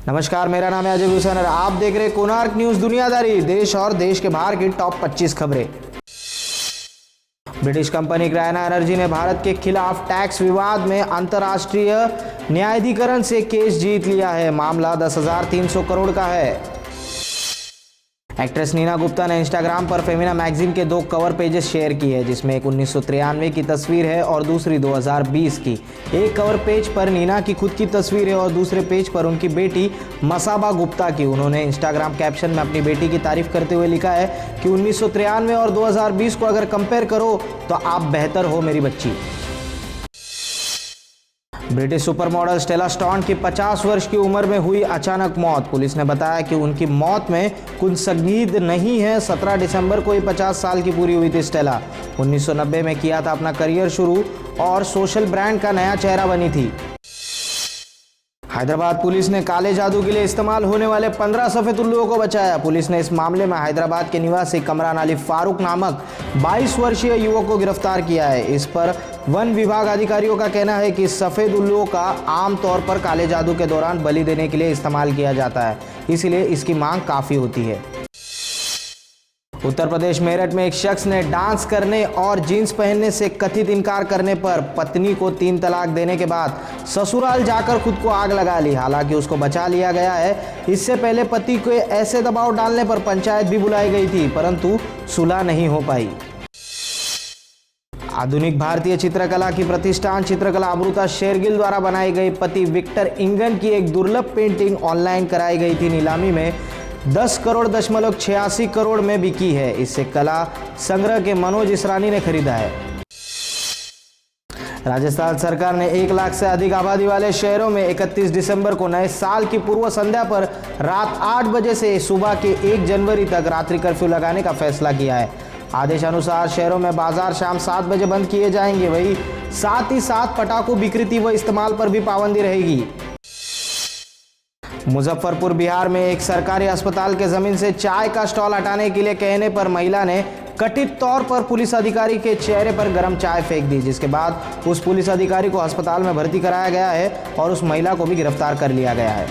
नमस्कार, मेरा नाम है अजय भूषण और आप देख रहे कोणार्क न्यूज दुनियादारी। देश और देश के बाहर की टॉप 25 खबरें। ब्रिटिश कंपनी ग्रायना एनर्जी ने भारत के खिलाफ टैक्स विवाद में अंतर्राष्ट्रीय न्यायाधिकरण से केस जीत लिया है। मामला 10,300 करोड़ का है। एक्ट्रेस नीना गुप्ता ने इंस्टाग्राम पर फेमिना मैगजीन के 2 कवर पेजेस शेयर किए, जिसमें एक 1993 की तस्वीर है और दूसरी 2020 की। एक कवर पेज पर नीना की खुद की तस्वीर है और दूसरे पेज पर उनकी बेटी मसाबा गुप्ता की। उन्होंने इंस्टाग्राम कैप्शन में अपनी बेटी की तारीफ करते हुए लिखा है कि 1993 और 2020 को अगर कंपेयर करो तो आप बेहतर हो मेरी बच्ची। British super model Stella stone की 50 वर्ष की उम्र में हुई अचानक मौत। पुलिस ने बताया कि उनकी मौत में कुछ संदिग्ध नहीं है। 17 दिसंबर को ही 50 साल की पूरी हुई थी स्टेला। 1990 में किया था अपना करियर शुरू और सोशल ब्रांड का नया चेहरा बनी थी। हैदराबाद पुलिस ने काले जादू के लिए इस्तेमाल होने वाले 15 सफेद उल्लुओं को बचाया। पुलिस ने इस मामले में हैदराबाद के निवासी कमरान अली फारूक नामक 22 वर्षीय युवक को गिरफ्तार किया है। इस पर वन विभाग अधिकारियों का कहना है कि सफेद उल्लुओं का आमतौर पर काले जादू के दौरान बलि देने के लिए इस्तेमाल किया जाता है, इसलिए इसकी मांग काफी होती है। उत्तर प्रदेश मेरठ में एक शख्स ने डांस करने और जींस पहनने से कथित इनकार करने पर पत्नी को 3 तलाक देने के बाद ससुराल जाकर खुद को आग लगा ली। हालांकि उसको बचा लिया गया है। इससे पहले पति को ऐसे दबाव डालने पर पंचायत भी बुलाई गई थी, परंतु सुलह नहीं हो पाई। आधुनिक भारतीय चित्रकला की प्रतिष्ठान चित्रकला अमृता शेरगिल द्वारा बनाई गई पति विक्टर इंगन की एक दुर्लभ पेंटिंग ऑनलाइन कराई गई थी। नीलामी में 10,86 करोड़ में बिकी है। इससे कला संग्रह के मनोज इसरानी ने खरीदा है। राजस्थान सरकार ने 1 लाख से अधिक आबादी वाले शहरों में 31 दिसंबर को नए साल की पूर्व संध्या पर रात 8 बजे से सुबह के 1 जनवरी तक रात्रि कर्फ्यू लगाने का फैसला किया है। आदेशानुसार शहरों में बाजार शाम 7 बजे बंद किए जाएंगे। वहीं साथ ही साथ पटाखों बिक्री व इस्तेमाल पर भी पाबंदी रहेगी। मुजफ्फरपुर बिहार में एक सरकारी अस्पताल के जमीन से चाय का स्टॉल हटाने के लिए कहने पर महिला ने कथित तौर पर पुलिस अधिकारी के चेहरे पर गर्म चाय फेंक दी, जिसके बाद उस पुलिस अधिकारी को अस्पताल में भर्ती कराया गया है और उस महिला को भी गिरफ्तार कर लिया गया है।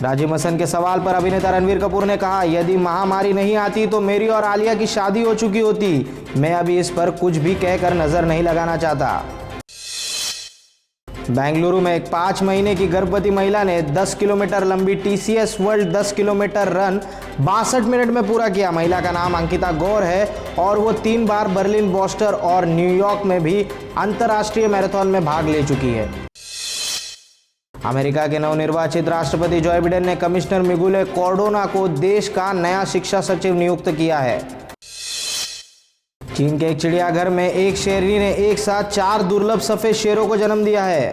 राजीव मसन के सवाल पर अभिनेता रणवीर कपूर ने कहा, यदि महामारी नहीं आती तो मेरी और आलिया की शादी हो चुकी होती। मैं अभी इस पर कुछ भी कहकर नजर नहीं लगाना चाहता। बेंगलुरु में एक 5 महीने की गर्भवती महिला ने 10 किलोमीटर लंबी TCS world 10 kilometre run 62 minute में पूरा किया। महिला का नाम अंकिता गौर है और वो 3 बार बर्लिन, बोस्टन और न्यूयॉर्क में भी अंतर्राष्ट्रीय मैराथन में भाग ले चुकी है। अमेरिका के नवनिर्वाचित राष्ट्रपति जो बिडेन ने कमिश्नर मिगुले कॉर्डोना को देश का नया शिक्षा सचिव नियुक्त किया है। चीन के एक चिड़ियाघर में एक शेरनी ने एक साथ 4 दुर्लभ सफेद शेरों को जन्म दिया है।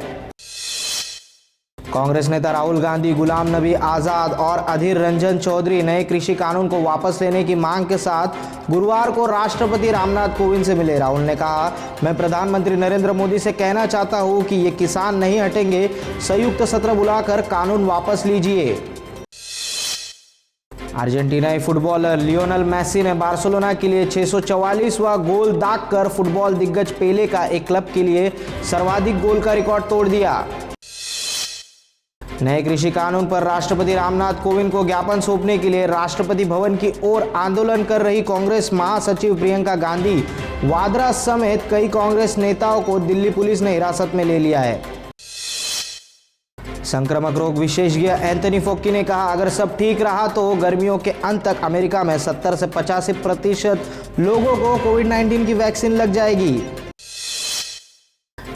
कांग्रेस नेता राहुल गांधी, गुलाम नबी आजाद और अधीर रंजन चौधरी नए कृषि कानून को वापस लेने की मांग के साथ गुरुवार को राष्ट्रपति रामनाथ कोविंद से मिले। राहुल ने कहा, मैं प्रधानमंत्री नरेंद्र मोदी से कहना चाहता हूं कि ये किसान नहीं हटेंगे। संयुक्त सत्र बुलाकर कानून वापस लीजिए। अर्जेंटीनाई फुटबॉलर लियोनेल मेसी ने बार्सिलोना के लिए 644वां गोल दागकर फुटबॉल दिग्गज पेले का एक क्लब के लिए सर्वाधिक गोल का रिकॉर्ड तोड़ दिया। नए कृषि कानून पर राष्ट्रपति रामनाथ कोविंद को ज्ञापन सौंपने के लिए राष्ट्रपति भवन की ओर आंदोलन कर रही कांग्रेस महासचिव प्रियंका गांधी वाड्रा समेत कई कांग्रेस नेताओं को दिल्ली पुलिस ने हिरासत में ले लिया है। संक्रामक रोग विशेषज्ञ एंथनी फोक्की ने कहा, अगर सब ठीक रहा तो गर्मियों के अंत तक अमेरिका में 70 से 85% लोगों को कोविड-19 की वैक्सीन लग जाएगी।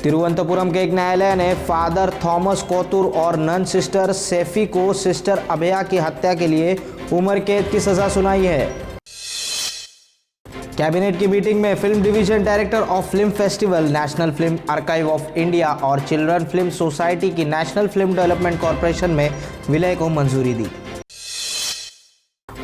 तिरुवनंतपुरम के एक न्यायालय ने फादर थॉमस कोतुर और नन सिस्टर सेफी को सिस्टर अभया की हत्या के लिए उम्र कैद की सजा सुनाई है। कैबिनेट की मीटिंग में film division director of film festival, national film archive of India और चिल्ड्रन फिल्म सोसाइटी की नेशनल फिल्म डेवलपमेंट कॉरपोरेशन में विलय को मंजूरी दी।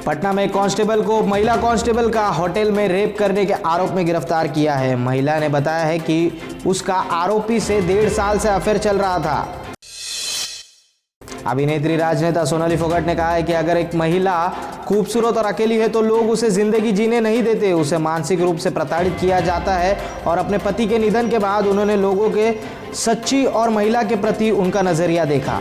पटना में कांस्टेबल को महिला कांस्टेबल का होटल में रेप करने के आरोप में गिरफ्तार किया है। महिला ने बताया है कि उसका आरोपी से 1.5 साल से अफेयर चल रहा था। अभिनेत्री राजनेता सोनाली फोगाट ने कहा है कि अगर एक महिला खूबसूरत और अकेली है तो लोग उसे जिंदगी जीने नहीं देते। उसे मानसिक रूप से प्रताड़ित किया जाता है और अपने पति के निधन के बाद उन्होंने लोगों के सच्ची और महिला के प्रति उनका नजरिया देखा।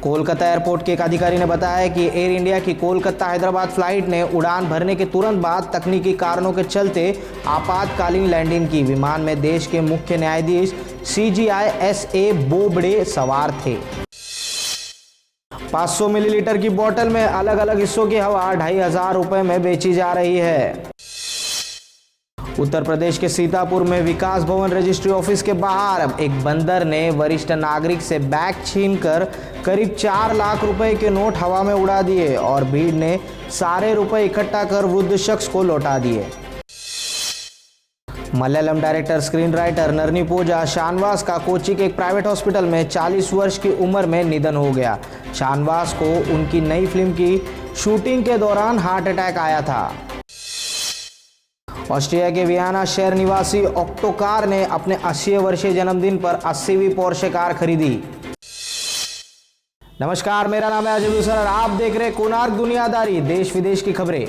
कोलकाता एयरपोर्ट के एक अधिकारी ने बताया कि एयर इंडिया की कोलकाता हैदराबाद फ्लाइट ने उड़ान भरने के तुरंत बाद तकनीकी कारणों के चलते आपातकालीन लैंडिंग की। विमान में देश के मुख्य न्यायाधीश CJI SA बोबडे सवार थे। 500 मिलीलीटर की बोतल में अलग अलग हिस्सों की हवा 2500 रुपए में बेची जा रही है। उत्तर प्रदेश के सीतापुर में विकास भवन रजिस्ट्री ऑफिस के बाहर एक बंदर ने वरिष्ठ नागरिक से बैग छीनकर करीब 4 लाख रुपए के नोट हवा में उड़ा दिए और भीड़ ने सारे रुपए इकट्ठा कर वृद्ध शख्स को लौटा दिए। मलयालम डायरेक्टर स्क्रीन राइटर नरनी पूजा शानवास का कोच्चि के एक प्राइवेट हॉस्पिटल में 40 वर्ष की उम्र में निधन हो गया। शानवास को उनकी नई फिल्म की शूटिंग के दौरान हार्ट अटैक आया था। ऑस्ट्रिया के वियना शहर निवासी ऑक्टोकार ने अपने 80 वर्षीय जन्मदिन पर 80वीं पोर्शे कार खरीदी। नमस्कार, मेरा नाम है अजय दूसरा और आप देख रहे कोणार्क दुनियादारी, देश विदेश की खबरें।